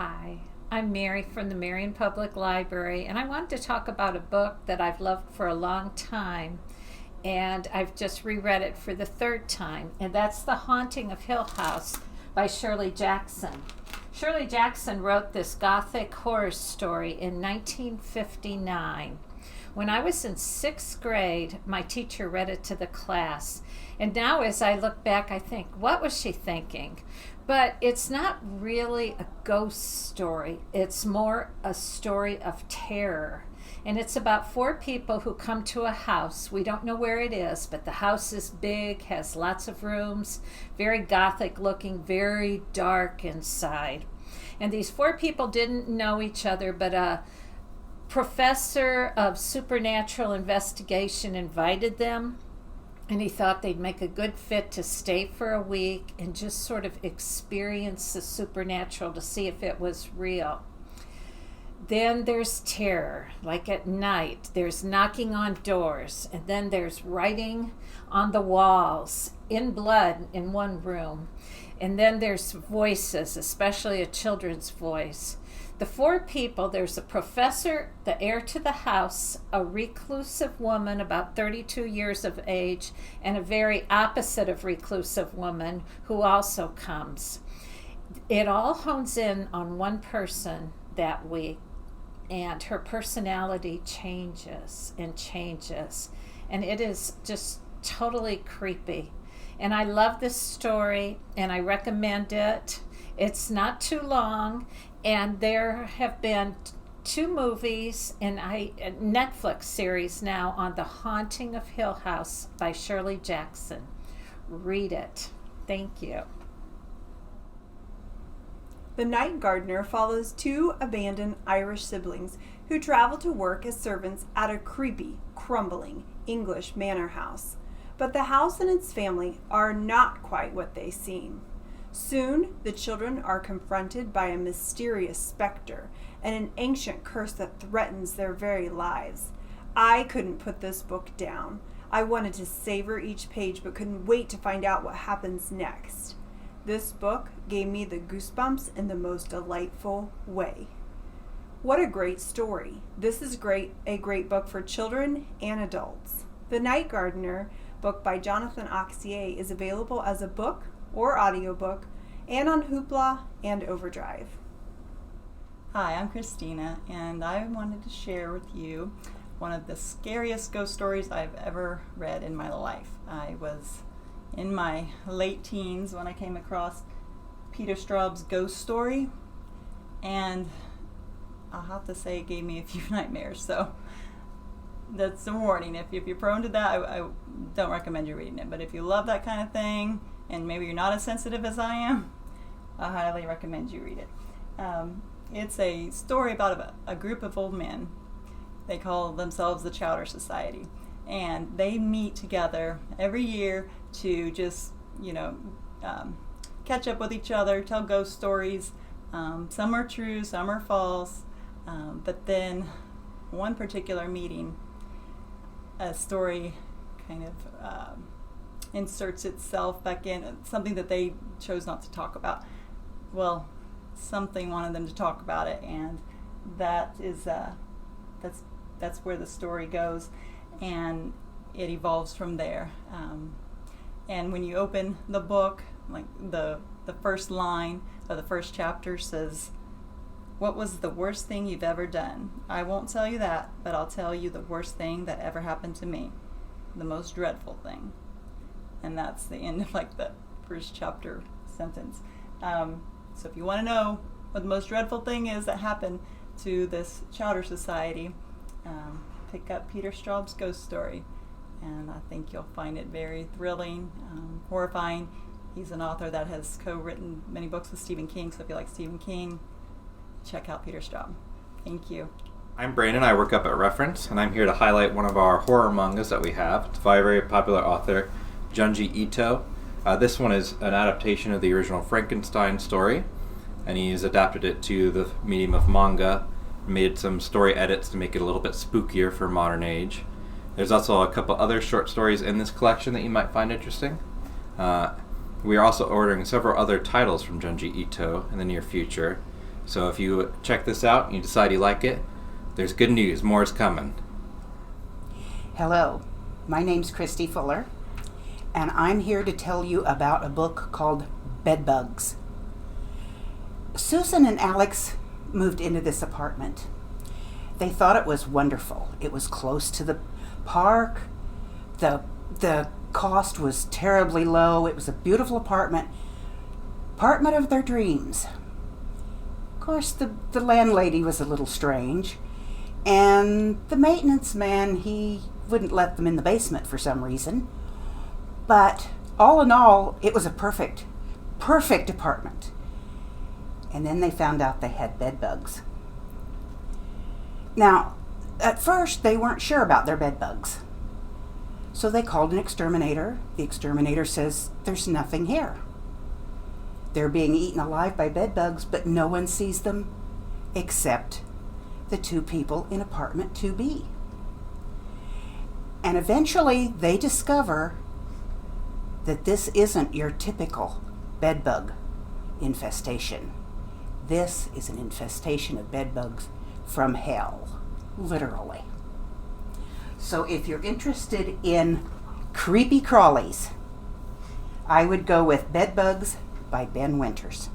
Hi, I'm Mary from the Marion Public Library, and I wanted to talk about a book that I've loved for a long time, and I've just reread it for the third time, and that's The Haunting of Hill House by Shirley Jackson. Shirley Jackson wrote this gothic horror story in 1959. When I was in sixth grade, my teacher read it to the class. And now as I look back, I think, what was she thinking? But it's not really a ghost story. It's more a story of terror. And it's about four people who come to a house. We don't know where it is, but the house is big, has lots of rooms, very gothic looking, very dark inside. And these four people didn't know each other, but a professor of supernatural investigation invited them, and he thought they'd make a good fit to stay for a week and just sort of experience the supernatural to see if it was real. Then there's terror, like at night. There's knocking on doors, and then there's writing on the walls in blood in one room. And then there's voices, especially a children's voice. The four people, there's a professor, the heir to the house, a reclusive woman about 32 years of age, and a very opposite of reclusive woman who also comes. It all hones in on one person that week, and her personality changes and changes, and it is just totally creepy. And I love this story, and I recommend it. It's not too long, and there have been two movies and a Netflix series now on The Haunting of Hill House by Shirley Jackson. Read it. Thank you. The Night Gardener follows two abandoned Irish siblings who travel to work as servants at a creepy, crumbling English manor house. But the house and its family are not quite what they seem. Soon, the children are confronted by a mysterious specter and an ancient curse that threatens their very lives. I couldn't put this book down. I wanted to savor each page but couldn't wait to find out what happens next. This book gave me the goosebumps in the most delightful way. What a great story. This is a great book for children and adults. The Night Gardener book by Jonathan Auxier is available as a book or audiobook and on Hoopla and Overdrive. Hi, I'm Christina, and I wanted to share with you one of the scariest ghost stories I've ever read in my life. I was in my late teens when I came across Peter Straub's Ghost Story, and I'll have to say it gave me a few nightmares, so that's a warning. If you're prone to that, I don't recommend you reading it. But if you love that kind of thing, and maybe you're not as sensitive as I am, I highly recommend you read it. It's a story about a group of old men. They call themselves the Chowder Society. And they meet together every year to just, catch up with each other, tell ghost stories. Some are true, some are false. But then one particular meeting, a story kind of inserts itself back in, something that they chose not to talk about. Well, something wanted them to talk about it, and that is that's where the story goes, and it evolves from there. And when you open the book, like the first line of the first chapter says, "What was the worst thing you've ever done?" I won't tell you that, but I'll tell you the worst thing that ever happened to me. The most dreadful thing. And that's the end of the first chapter sentence. So if you want to know what the most dreadful thing is that happened to this Chowder Society, pick up Peter Straub's Ghost Story. And I think you'll find it very thrilling, horrifying. He's an author that has co-written many books with Stephen King, so if you like Stephen King, check out Peter Straub. Thank you. I'm Brandon. I work up at Reference, and I'm here to highlight one of our horror mangas that we have. It's by a very popular author, Junji Ito. This one is an adaptation of the original Frankenstein story, and he's adapted it to the medium of manga, made some story edits to make it a little bit spookier for modern age. There's also a couple other short stories in this collection that you might find interesting. We are also ordering several other titles from Junji Ito in the near future. So if you check this out and you decide you like it, there's good news. More is coming. Hello, my name's Christy Fuller, and I'm here to tell you about a book called Bedbugs. Susan and Alex moved into this apartment. They thought it was wonderful. It was close to the park. The cost was terribly low. It was a beautiful apartment of their dreams. Of course, the landlady was a little strange, and the maintenance man, he wouldn't let them in the basement for some reason. But all in all, it was a perfect apartment. And then they found out they had bed bugs. Now, at first, they weren't sure about their bed bugs. So they called an exterminator. The exterminator says, there's nothing here. They're being eaten alive by bed bugs, but no one sees them except the two people in apartment 2B. And eventually they discover that this isn't your typical bed bug infestation. This is an infestation of bed bugs from hell, literally. So if you're interested in creepy crawlies, I would go with Bedbugs by Ben Winters.